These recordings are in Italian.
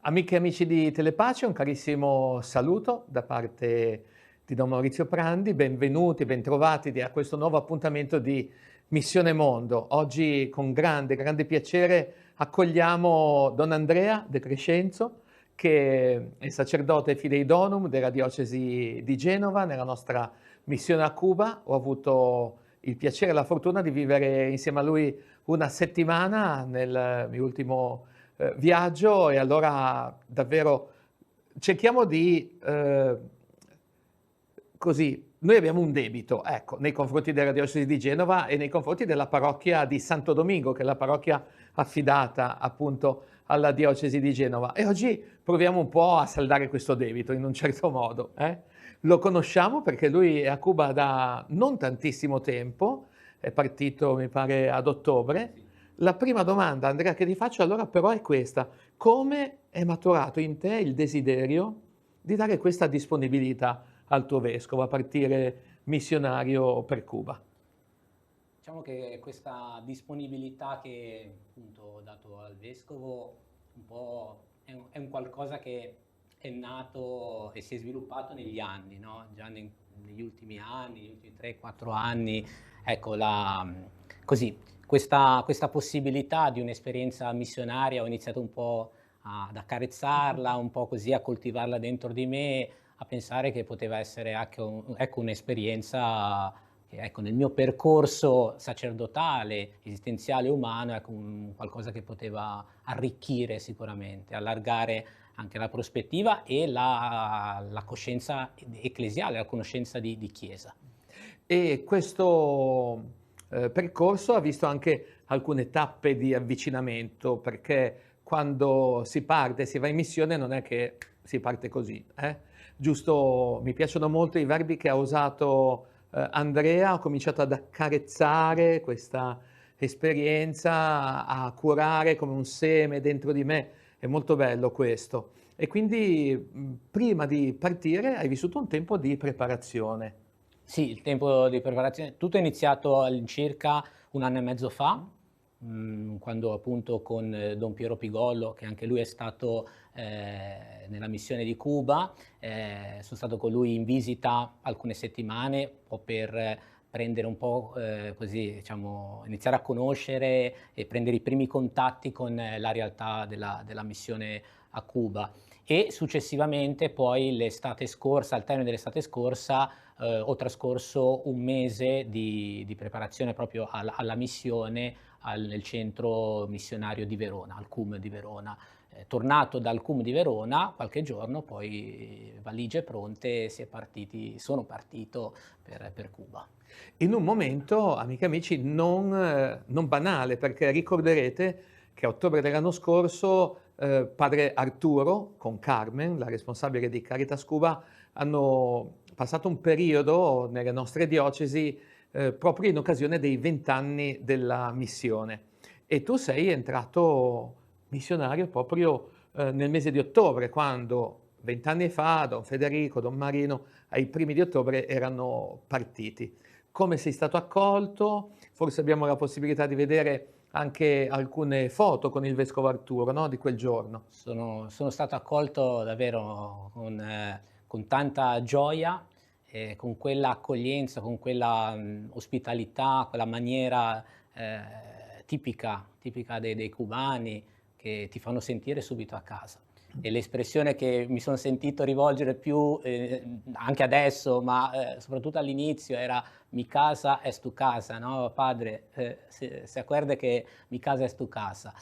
Amiche e amici di Telepace, un carissimo saluto da parte di Don Maurizio Prandi, benvenuti, bentrovati a questo nuovo appuntamento di Missione Mondo. Oggi con grande piacere accogliamo Don Andrea De Crescenzo, che è sacerdote Fidei Donum della diocesi di Genova, nella nostra missione a Cuba. Ho avuto il piacere e la fortuna di vivere insieme a lui una settimana nel mio ultimo viaggio, e allora davvero cerchiamo di così, noi abbiamo un debito, ecco, nei confronti della diocesi di Genova e nei confronti della parrocchia di Santo Domingo, che è la parrocchia affidata appunto alla diocesi di Genova, e oggi proviamo un po' a saldare questo debito in un certo modo. Lo conosciamo perché lui è a Cuba da non tantissimo tempo, è partito mi pare ad ottobre. La prima domanda, Andrea, che ti faccio allora però è questa: come è maturato in te il desiderio di dare questa disponibilità al tuo vescovo a partire missionario per Cuba? Diciamo che questa disponibilità che appunto ho dato al vescovo un po' è un qualcosa che è nato e si è sviluppato negli anni, no? Già negli ultimi anni, negli ultimi 3-4 anni, ecco, così, questa possibilità di un'esperienza missionaria ho iniziato un po' ad accarezzarla, un po' così a coltivarla dentro di me, a pensare che poteva essere anche ecco, un'esperienza che, ecco, nel mio percorso sacerdotale, esistenziale, umano, ecco, qualcosa che poteva arricchire sicuramente, allargare anche la prospettiva e la coscienza ecclesiale, la conoscenza di Chiesa. E questo percorso ha visto anche alcune tappe di avvicinamento, perché quando si parte, si va in missione, non è che si parte così. Giusto, mi piacciono molto i verbi che ha usato Andrea. Ho cominciato ad accarezzare questa esperienza, a curare come un seme dentro di me. È molto bello questo. E quindi prima di partire hai vissuto un tempo di preparazione. Sì, il tempo di preparazione, tutto è iniziato all'incirca 1 anno e mezzo fa, quando appunto con Don Piero Pigollo, che anche lui è stato nella missione di Cuba, sono stato con lui in visita alcune settimane, un po' per prendere un po' così, diciamo, iniziare a conoscere e prendere i primi contatti con la realtà della missione a Cuba. E successivamente poi l'estate scorsa, al termine dell'estate scorsa, ho trascorso un mese di preparazione proprio alla missione nel centro missionario di Verona, al CUM di Verona. Tornato dal CUM di Verona, qualche giorno, poi valigie pronte, sono partito per Cuba. In un momento, amiche e amici, non banale, perché ricorderete che a ottobre dell'anno scorso padre Arturo con Carmen, la responsabile di Caritas Cuba, hanno passato un periodo nelle nostre diocesi proprio in occasione dei 20 anni della missione. E tu sei entrato missionario proprio nel mese di ottobre, quando 20 anni fa Don Federico, Don Marino, ai primi di ottobre erano partiti. Come sei stato accolto? Forse abbiamo la possibilità di vedere anche alcune foto con il vescovo Arturo, no? Di quel giorno. Sono stato accolto davvero con tanta gioia, con quella accoglienza, con quella ospitalità, quella maniera tipica dei cubani, che ti fanno sentire subito a casa. E l'espressione che mi sono sentito rivolgere più anche adesso, ma soprattutto all'inizio, era "mi casa es tu casa", no? Padre, se acuerde che mi casa es tu casa.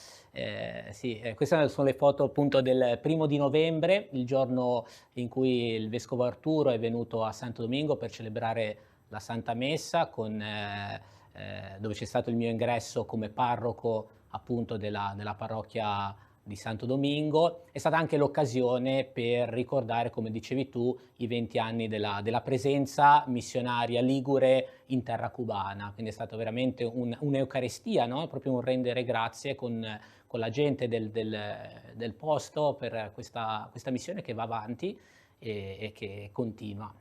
Sì, queste sono le foto appunto del 1° di novembre, il giorno in cui il vescovo Arturo è venuto a Santo Domingo per celebrare la Santa Messa, dove c'è stato il mio ingresso come parroco appunto della parrocchia di Santo Domingo. È stata anche l'occasione per ricordare, come dicevi tu, i 20 anni della presenza missionaria ligure in terra cubana. Quindi è stato veramente un'eucaristia, no? Proprio un rendere grazie con la gente del posto per questa missione che va avanti e che continua.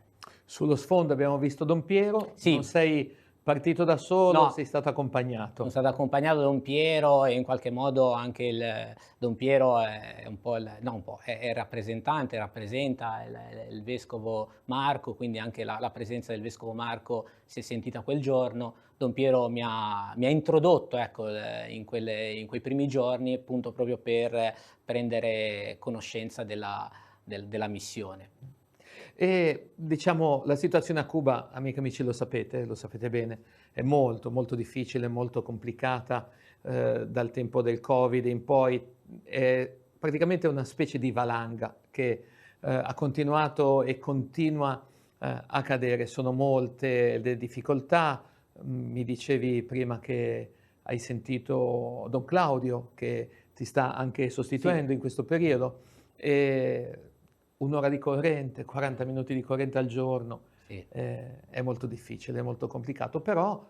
Sullo sfondo abbiamo visto Don Piero, non Sì, sei partito da solo, No, sei stato sono accompagnato. stato accompagnato da Don Piero e in qualche modo anche Don Piero è un po' no un po', è rappresentante, rappresenta il vescovo Marco, quindi anche la presenza del vescovo Marco si è sentita quel giorno. Don Piero mi ha introdotto, ecco, in quei primi giorni, appunto proprio per prendere conoscenza della missione. E diciamo la situazione a Cuba, amiche e amici, lo sapete bene, è molto, molto difficile, molto complicata, dal tempo del Covid in poi. È praticamente una specie di valanga che, ha continuato e continua, a cadere. Sono molte le difficoltà. Mi dicevi prima che hai sentito Don Claudio, che ti sta anche Sì, sostituendo in questo periodo. E 1 ora di corrente, 40 minuti di corrente al giorno, sì. è molto difficile, è molto complicato, però,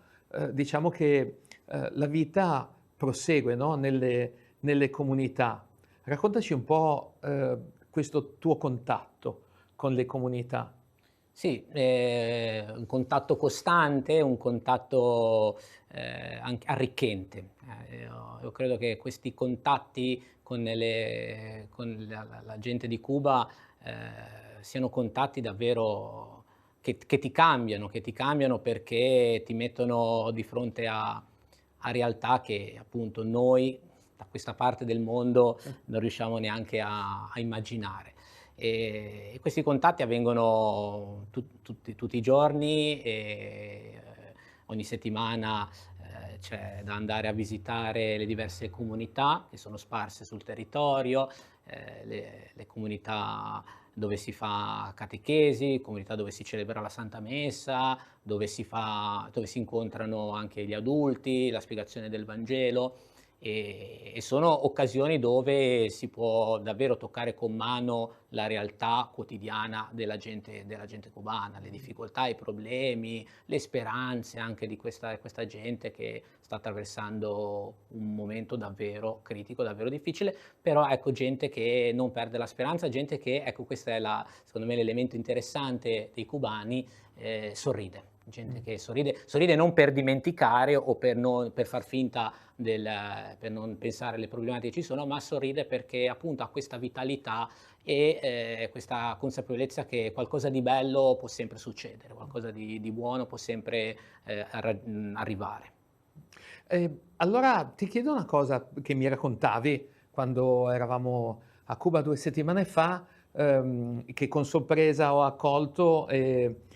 diciamo che, la vita prosegue, no, nelle comunità. Raccontaci un po', questo tuo contatto con le comunità. Sì, un contatto costante, un contatto, anche arricchente. Io credo che questi contatti con la gente di Cuba, siano contatti davvero che ti cambiano perché ti mettono di fronte a realtà che appunto noi, da questa parte del mondo, non riusciamo neanche a immaginare. E questi contatti avvengono tutti i giorni e ogni settimana, c'è da andare a visitare le diverse comunità che sono sparse sul territorio, le comunità dove si fa catechesi, comunità dove si celebra la Santa Messa, dove si incontrano anche gli adulti, la spiegazione del Vangelo. E sono occasioni dove si può davvero toccare con mano la realtà quotidiana della gente cubana, le difficoltà, i problemi, le speranze anche di questa gente che sta attraversando un momento davvero critico, davvero difficile, però ecco gente che non perde la speranza, gente che, ecco questo è secondo me l'elemento interessante dei cubani, sorride. Gente Mh. che sorride non per dimenticare o per far finta per non pensare alle problematiche che ci sono, ma sorride perché appunto ha questa vitalità e questa consapevolezza che qualcosa di bello può sempre succedere, qualcosa di buono può sempre arrivare. Allora ti chiedo una cosa che mi raccontavi quando eravamo a Cuba 2 settimane fa, che con sorpresa ho accolto,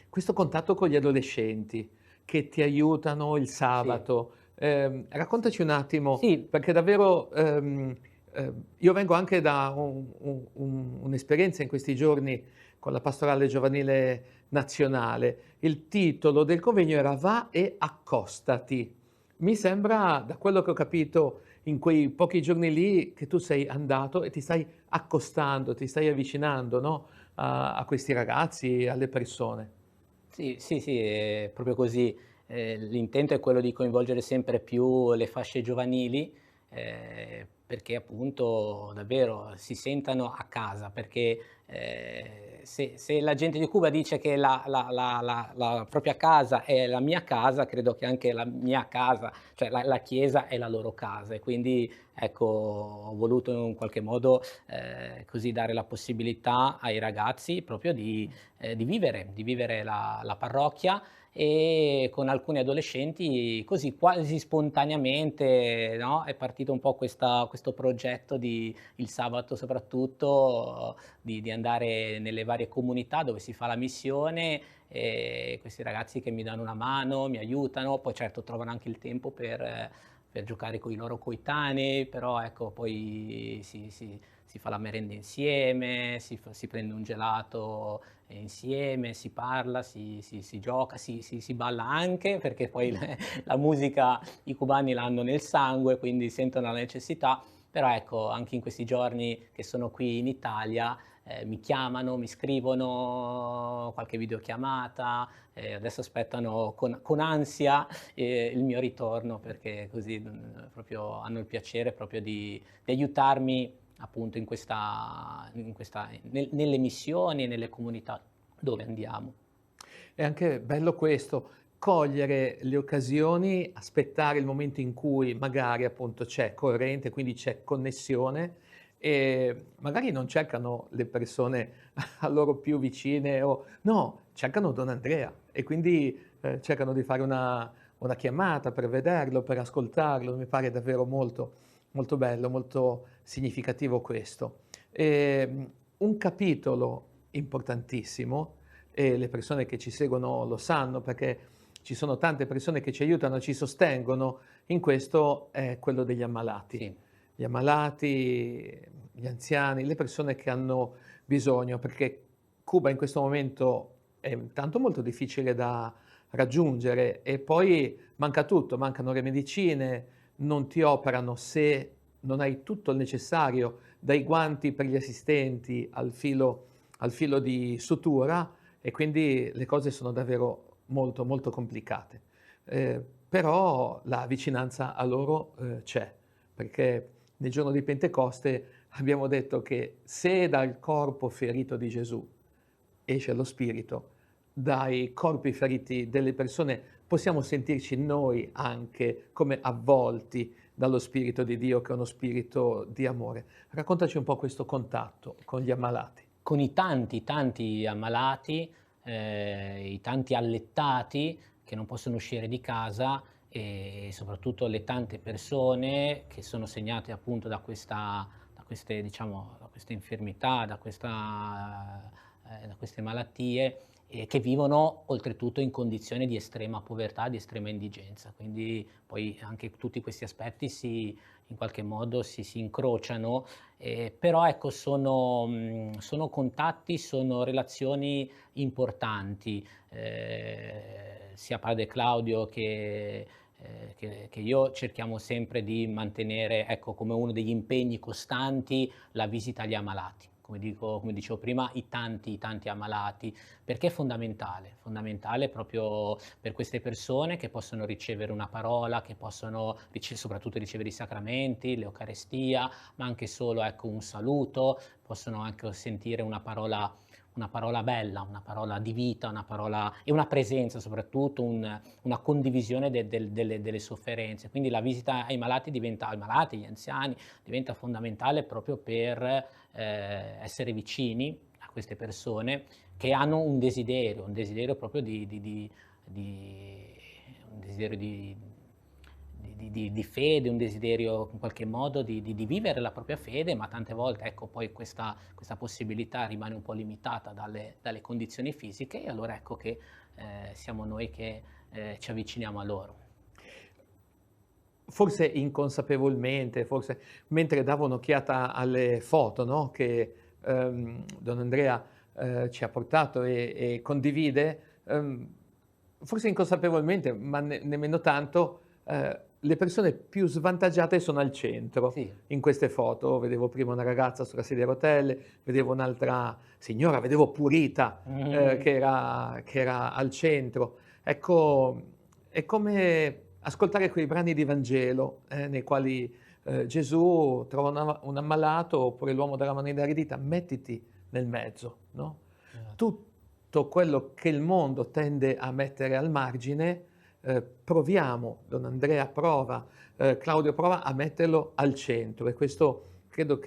questo contatto con gli adolescenti che ti aiutano il Sì, sabato. Raccontaci un attimo, sì, perché davvero, io vengo anche da un'esperienza in questi giorni con la pastorale giovanile nazionale. Il titolo del convegno era "Va e accostati". Mi sembra, da quello che ho capito in quei pochi giorni lì, che tu sei andato e ti stai accostando, ti stai avvicinando, no, a questi ragazzi, alle persone. sì, sì, sì, è proprio così. L'intento è quello di coinvolgere sempre più le fasce giovanili, perché appunto davvero si sentano a casa, perché, se la gente di Cuba dice che la propria casa è la mia casa, credo che anche la mia casa, cioè la chiesa è la loro casa e quindi ecco, ho voluto in qualche modo, così dare la possibilità ai ragazzi proprio di vivere la parrocchia e con alcuni adolescenti così quasi spontaneamente, no, è partito un po' questo progetto il sabato soprattutto, di andare nelle varie comunità dove si fa la missione e questi ragazzi che mi danno una mano, mi aiutano, poi certo trovano anche il tempo per giocare coi loro coetanei, però ecco poi si fa la merenda insieme, si prende un gelato insieme, si parla, si gioca, si balla anche, perché poi la musica i cubani l'hanno nel sangue, quindi sentono la necessità. Però ecco, anche in questi giorni che sono qui in Italia, mi chiamano, mi scrivono qualche videochiamata, adesso aspettano con ansia, il mio ritorno perché così, proprio hanno il piacere proprio di aiutarmi appunto nelle missioni e nelle comunità dove andiamo. È anche bello questo. cogliere le occasioni, aspettare il momento in cui magari appunto c'è corrente, quindi c'è connessione e magari non cercano le persone a loro più vicine o no, cercano Don Andrea e quindi cercano di fare una chiamata per vederlo, per ascoltarlo. Mi pare davvero molto, molto bello, molto significativo questo. Un capitolo importantissimo, e le persone che ci seguono lo sanno perché ci sono tante persone che ci aiutano, ci sostengono in questo, è quello degli ammalati. Sì. Gli ammalati, gli anziani, le persone che hanno bisogno, perché Cuba in questo momento è intanto molto difficile da raggiungere e poi manca tutto, mancano le medicine, non ti operano se non hai tutto il necessario, dai guanti per gli assistenti al filo di sutura e quindi le cose sono davvero molto, molto complicate. Però la vicinanza a loro c'è, perché nel giorno di Pentecoste abbiamo detto che se dal corpo ferito di Gesù esce lo Spirito, dai corpi feriti delle persone possiamo sentirci noi anche come avvolti dallo Spirito di Dio, che è uno spirito di amore. Raccontaci un po' questo contatto con gli ammalati. Con i tanti, tanti ammalati, i tanti allettati che non possono uscire di casa e soprattutto le tante persone che sono segnate appunto da queste, diciamo, da queste infermità, da queste malattie e che vivono oltretutto in condizioni di estrema povertà, di estrema indigenza. Quindi poi anche tutti questi aspetti in qualche modo si incrociano. Però ecco sono contatti, sono relazioni importanti, sia padre Claudio che io cerchiamo sempre di mantenere, ecco, come uno degli impegni costanti la visita agli ammalati. Come dicevo prima, i tanti ammalati, perché è fondamentale proprio per queste persone che possono ricevere una parola, che possono soprattutto ricevere i sacramenti, l'Eucarestia, ma anche solo, ecco, un saluto, possono anche sentire una parola bella, una parola di vita, una parola e una presenza soprattutto, una condivisione delle sofferenze. Quindi la visita ai malati, agli anziani, diventa fondamentale proprio per essere vicini a queste persone che hanno un desiderio proprio un desiderio di fede, un desiderio in qualche modo di vivere la propria fede, ma tante volte ecco poi questa possibilità rimane un po' limitata dalle condizioni fisiche e allora ecco che siamo noi che ci avviciniamo a loro. Forse inconsapevolmente, forse mentre davo un'occhiata alle foto, no, che Don Andrea ci ha portato e condivide, forse inconsapevolmente, ma nemmeno tanto, le persone più svantaggiate sono al centro Sì. in queste foto. Vedevo prima una ragazza sulla sedia a rotelle, vedevo un'altra signora, vedevo Purita che era al centro. Ecco, è come ascoltare quei brani di Vangelo nei quali Gesù trova un ammalato oppure l'uomo della mano inaridita, mettiti nel mezzo, no? Tutto quello che il mondo tende a mettere al margine, proviamo, Don Andrea prova, Claudio prova a metterlo al centro e questo credo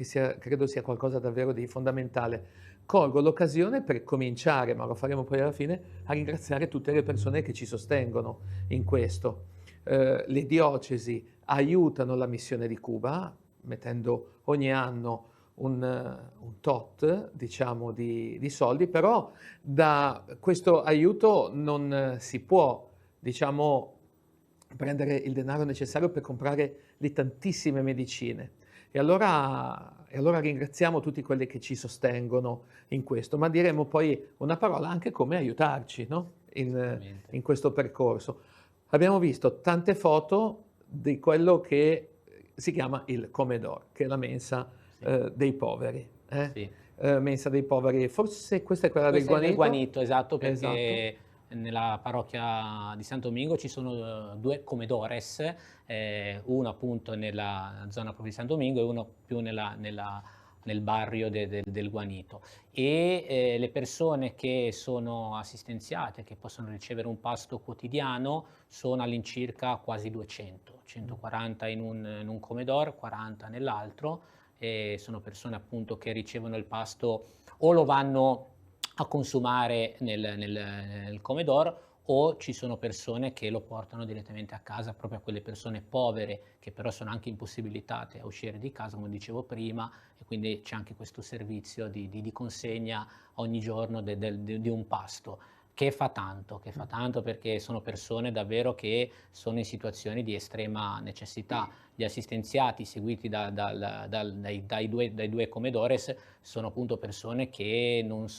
sia qualcosa davvero di fondamentale. Colgo l'occasione per cominciare, ma lo faremo poi alla fine, a ringraziare tutte le persone che ci sostengono in questo. Le diocesi aiutano la missione di Cuba, mettendo ogni anno un tot, diciamo, di soldi, però da questo aiuto non si può, diciamo, prendere il denaro necessario per comprare le tantissime medicine. E allora ringraziamo tutti quelli che ci sostengono in questo, ma diremo poi una parola anche come aiutarci, no? In questo percorso. Abbiamo visto tante foto di quello che si chiama il Comedor, che è la mensa dei poveri. Sì. Mensa dei poveri, forse questa è quella del Questo è del guanito? guanito, esatto, Esatto. perché nella parrocchia di Santo Domingo ci sono 2 comedores, uno appunto nella zona proprio di San Domingo e uno più nella nel barrio del Guanito. E le persone che sono assistenziate, che possono ricevere un pasto quotidiano, sono all'incirca quasi 200, 140 in un comedor, 40 nell'altro, e sono persone appunto che ricevono il pasto o lo vanno a consumare nel comedor, o ci sono persone che lo portano direttamente a casa, proprio a quelle persone povere che però sono anche impossibilitate a uscire di casa, come dicevo prima, e quindi c'è anche questo servizio di consegna ogni giorno di un pasto. Che fa tanto perché sono persone davvero che sono in situazioni di estrema necessità. Gli assistenziati seguiti dai due comedores sono appunto persone che non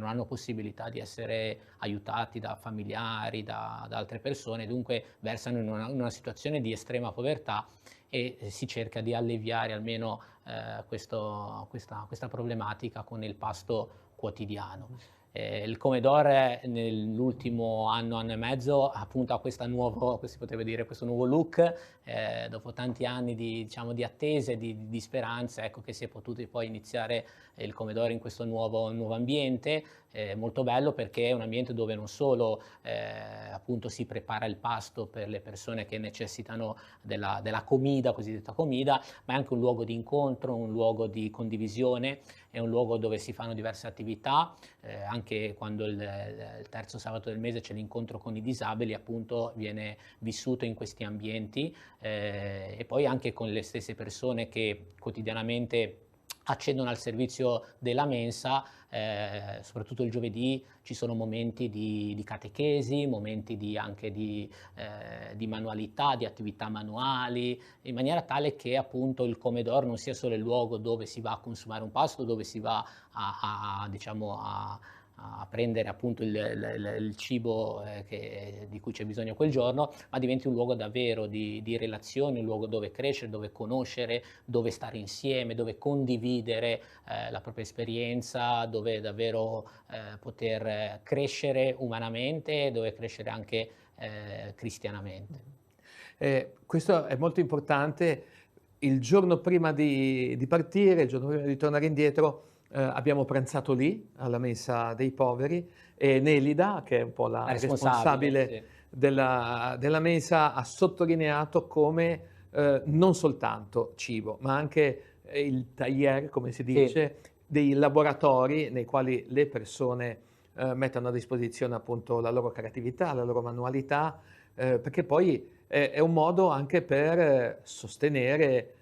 hanno possibilità di essere aiutati da familiari, da altre persone, dunque versano in una situazione di estrema povertà, e si cerca di alleviare almeno questa problematica con il pasto quotidiano. Il Comedor nell'ultimo anno, anno e mezzo, appunto ha si potrebbe dire, questo nuovo look, dopo tanti anni di, diciamo, di attese, di speranze, ecco che si è potuti poi iniziare il Comedor in questo nuovo ambiente, molto bello, perché è un ambiente dove non solo appunto si prepara il pasto per le persone che necessitano della comida, cosiddetta comida, ma è anche un luogo di incontro, un luogo di condivisione, è un luogo dove si fanno diverse attività, anche quando il terzo sabato del mese c'è l'incontro con i disabili, appunto viene vissuto in questi ambienti, e poi anche con le stesse persone che quotidianamente accedono al servizio della mensa, soprattutto il giovedì ci sono momenti di catechesi, momenti anche di manualità, di attività manuali, in maniera tale che appunto il Comedor non sia solo il luogo dove si va a consumare un pasto, dove si va diciamo, a prendere appunto il cibo di cui c'è bisogno quel giorno, ma diventi un luogo davvero di relazioni, un luogo dove crescere, dove conoscere, dove stare insieme, dove condividere la propria esperienza, dove davvero poter crescere umanamente, dove crescere anche cristianamente. Questo è molto importante. Il giorno prima di partire, il giorno prima di tornare indietro, abbiamo pranzato lì, alla mensa dei poveri, e Nelida, che è un po' La la responsabile, responsabile sì. della mensa, ha sottolineato come non soltanto cibo, ma anche il tailleur, come si Sì. dice, dei laboratori nei quali le persone mettono a disposizione appunto la loro creatività, la loro manualità, perché poi è un modo anche per sostenere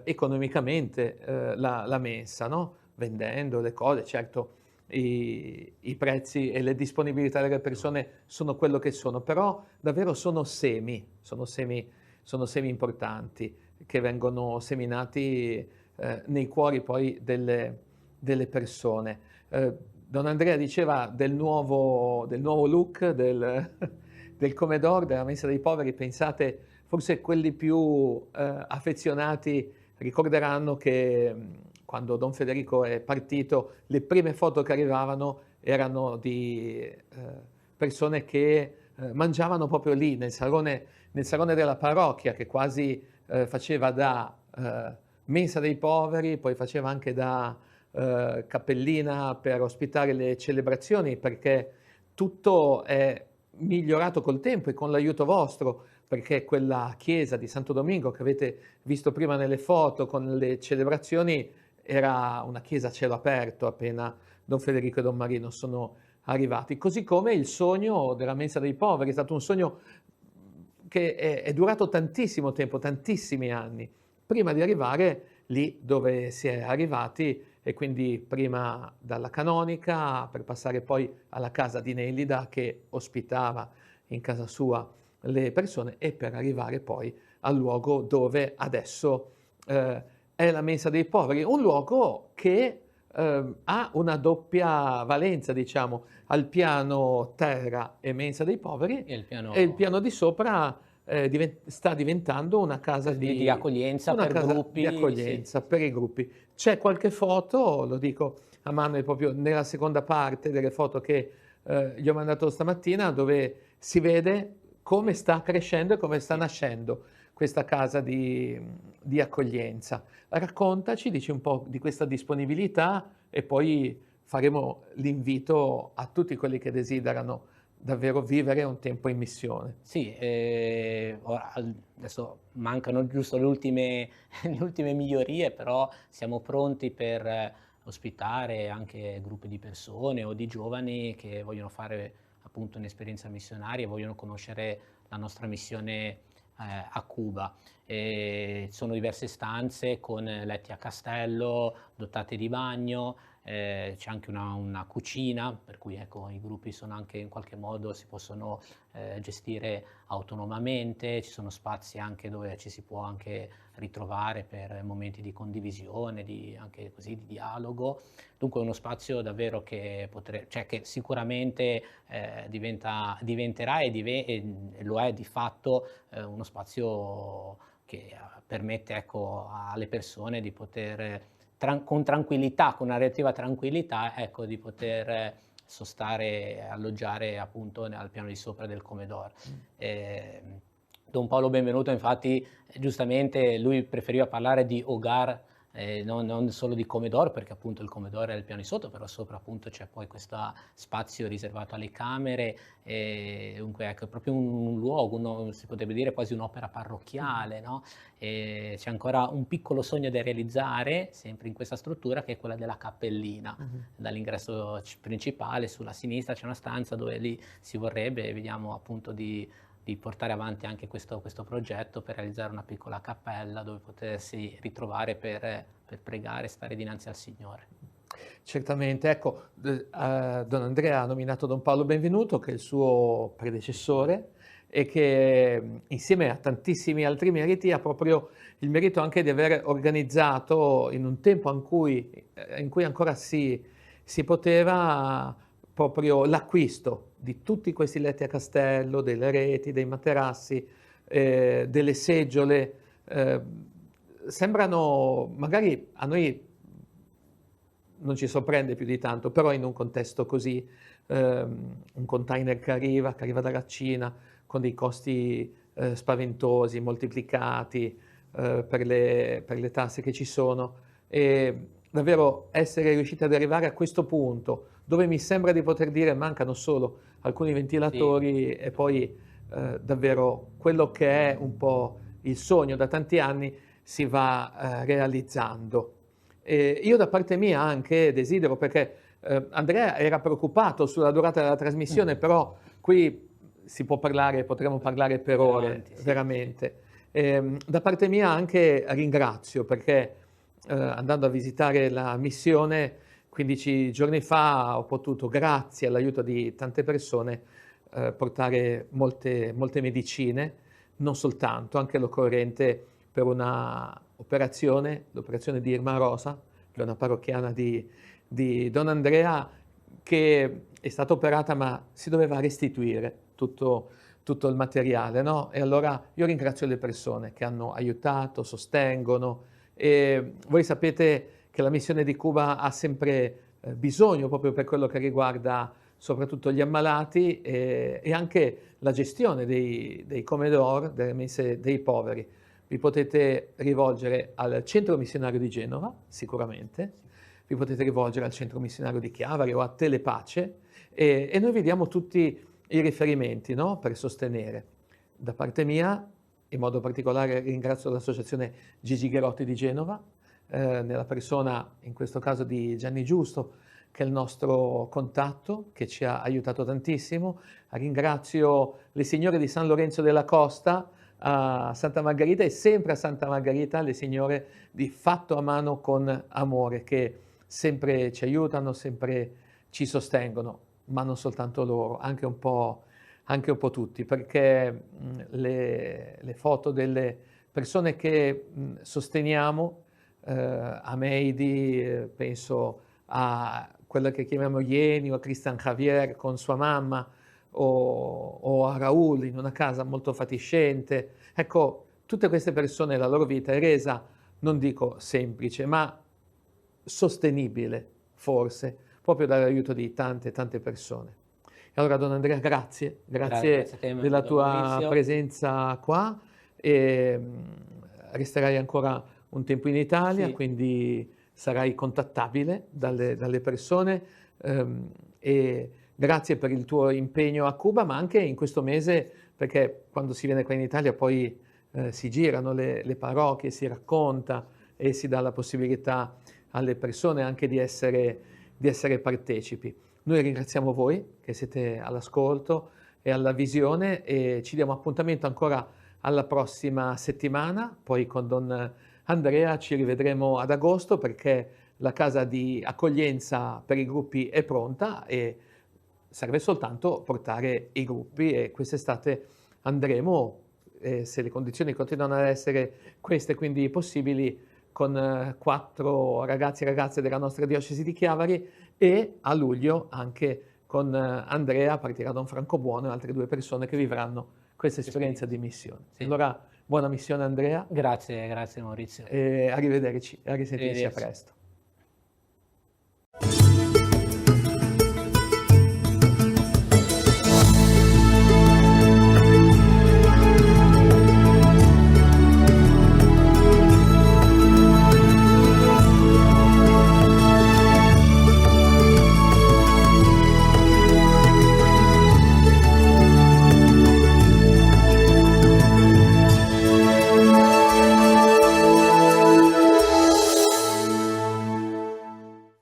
economicamente la mensa, no? Vendendo le cose. Certo, i prezzi e le disponibilità delle persone sono quello che sono, però davvero sono semi importanti che vengono seminati nei cuori poi delle persone. Don Andrea diceva del nuovo look del Comedor, della mensa dei poveri. Pensate, forse quelli più affezionati ricorderanno che quando Don Federico è partito, le prime foto che arrivavano erano di persone che mangiavano proprio lì, nel salone della parrocchia, che quasi faceva da mensa dei poveri, poi faceva anche da cappellina per ospitare le celebrazioni, perché tutto è migliorato col tempo e con l'aiuto vostro, perché quella chiesa di Santo Domingo che avete visto prima nelle foto con le celebrazioni era una chiesa a cielo aperto appena Don Federico e Don Marino sono arrivati. Così come il sogno della mensa dei poveri è stato un sogno che è durato tantissimo tempo, tantissimi anni, prima di arrivare lì dove si è arrivati, e quindi prima dalla canonica per passare poi alla casa di Nelida che ospitava in casa sua le persone, e per arrivare poi al luogo dove adesso è la mensa dei poveri, un luogo che ha una doppia valenza, diciamo, al piano terra e mensa dei poveri, E il e il piano piano di sopra sta diventando una casa di accoglienza per di gruppi, sì, accoglienza per i gruppi. C'è qualche foto, lo dico a Manuel proprio nella seconda parte delle foto che gli ho mandato stamattina, dove si vede come sta crescendo e come sta sì. nascendo questa casa di accoglienza. Raccontaci, dici un po' di questa disponibilità e poi faremo l'invito a tutti quelli che desiderano davvero vivere un tempo in missione. Sì, ora adesso mancano giusto le ultime le ultime migliorie, però siamo pronti per ospitare anche gruppi di persone o di giovani che vogliono fare appunto un'esperienza missionaria e vogliono conoscere la nostra missione a Cuba. Sono diverse stanze con letti a castello, dotate di bagno, c'è anche una cucina, per cui ecco, i gruppi sono anche in qualche modo si possono gestire autonomamente, ci sono spazi anche dove ci si può anche ritrovare per momenti di condivisione, anche così di dialogo. Dunque è uno spazio davvero che cioè che sicuramente diventerà e lo è di fatto uno spazio che permette ecco, alle persone di poter con tranquillità, con una relativa tranquillità, ecco, di poter sostare e alloggiare appunto al piano di sopra del Comedor. Don Paolo Benvenuto infatti giustamente lui preferiva parlare di hogar, non solo di Comedor, perché appunto il Comedor è il piano di sotto, però sopra appunto c'è poi questo spazio riservato alle camere, dunque ecco è proprio un luogo, si potrebbe dire quasi un'opera parrocchiale, no? C'è ancora un piccolo sogno da realizzare, sempre in questa struttura, che è quella della cappellina. Dall'ingresso principale sulla sinistra c'è una stanza dove lì si vorrebbe, vediamo appunto di portare avanti anche questo progetto per realizzare una piccola cappella dove potersi ritrovare per pregare e stare dinanzi al Signore. Certamente, ecco, Don Andrea ha nominato Don Paolo Benvenuto, che è il suo predecessore e che insieme a tantissimi altri meriti ha proprio il merito anche di aver organizzato in un tempo in cui ancora si poteva proprio l'acquisto di tutti questi letti a castello, delle reti, dei materassi, delle seggiole. Sembrano, magari a noi non ci sorprende più di tanto, però in un contesto così, un container che arriva dalla Cina con dei costi spaventosi, moltiplicati per le tasse che ci sono, e davvero essere riusciti ad arrivare a questo punto, dove mi sembra di poter dire mancano solo alcuni ventilatori e poi davvero quello che è un po' il sogno da tanti anni si va realizzando. Io da parte mia anche desidero, perché Andrea era preoccupato sulla durata della trasmissione, però qui potremo parlare per ore, Avanti, sì, veramente. Da parte mia anche ringrazio, perché andando a visitare la missione 15 giorni fa ho potuto, grazie all'aiuto di tante persone, portare molte medicine, non soltanto, anche l'occorrente per una l'operazione di Irma Rosa, che è una parrocchiana di Don Andrea, che è stata operata ma si doveva restituire tutto il materiale, no? E allora io ringrazio le persone che hanno aiutato, sostengono, e voi sapete che la missione di Cuba ha sempre bisogno, proprio per quello che riguarda soprattutto gli ammalati e anche la gestione dei comedor, delle mense dei poveri. Vi potete rivolgere al Centro Missionario di Genova, sicuramente, vi potete rivolgere al Centro Missionario di Chiavari o a Telepace e noi vi diamo tutti i riferimenti, no? Per sostenere. Da parte mia, in modo particolare ringrazio l'associazione Gigi Gherotti di Genova, nella persona in questo caso di Gianni Giusto, che è il nostro contatto, che ci ha aiutato tantissimo. Ringrazio le signore di San Lorenzo della Costa, a Santa Margherita e sempre a Santa Margherita le signore di Fatto a Mano con Amore, che sempre ci aiutano, sempre ci sostengono, ma non soltanto loro, anche un po' tutti, perché le foto delle persone che sosteniamo, a Meidi, penso a quella che chiamiamo Ieni o a Christian Javier con sua mamma, o a Raul in una casa molto fatiscente. Ecco, tutte queste persone, la loro vita è resa, non dico semplice, ma sostenibile, forse, proprio dall'aiuto di tante persone. E allora, Don Andrea, grazie Grazie a te, della Don tua Maurizio. presenza qua. e resterai ancora un tempo in Italia, Sì. quindi sarai contattabile dalle persone, e grazie per il tuo impegno a Cuba, ma anche in questo mese, perché quando si viene qua in Italia poi si girano le parrocchie, si racconta e si dà la possibilità alle persone anche di essere partecipi. Noi ringraziamo voi che siete all'ascolto e alla visione e ci diamo appuntamento ancora alla prossima settimana, poi con Don Andrea ci rivedremo ad agosto perché la casa di accoglienza per i gruppi è pronta e serve soltanto portare i gruppi e quest'estate andremo, se le condizioni continuano ad essere queste, quindi possibili, con 4 ragazzi e ragazze della nostra diocesi di Chiavari e a luglio anche con Andrea partirà Don Francobuono e altre 2 persone che vivranno questa esperienza di missione. Sì. Allora, buona missione Andrea Grazie, grazie Maurizio. e arrivederci, a risentirci a Arrivederci. presto.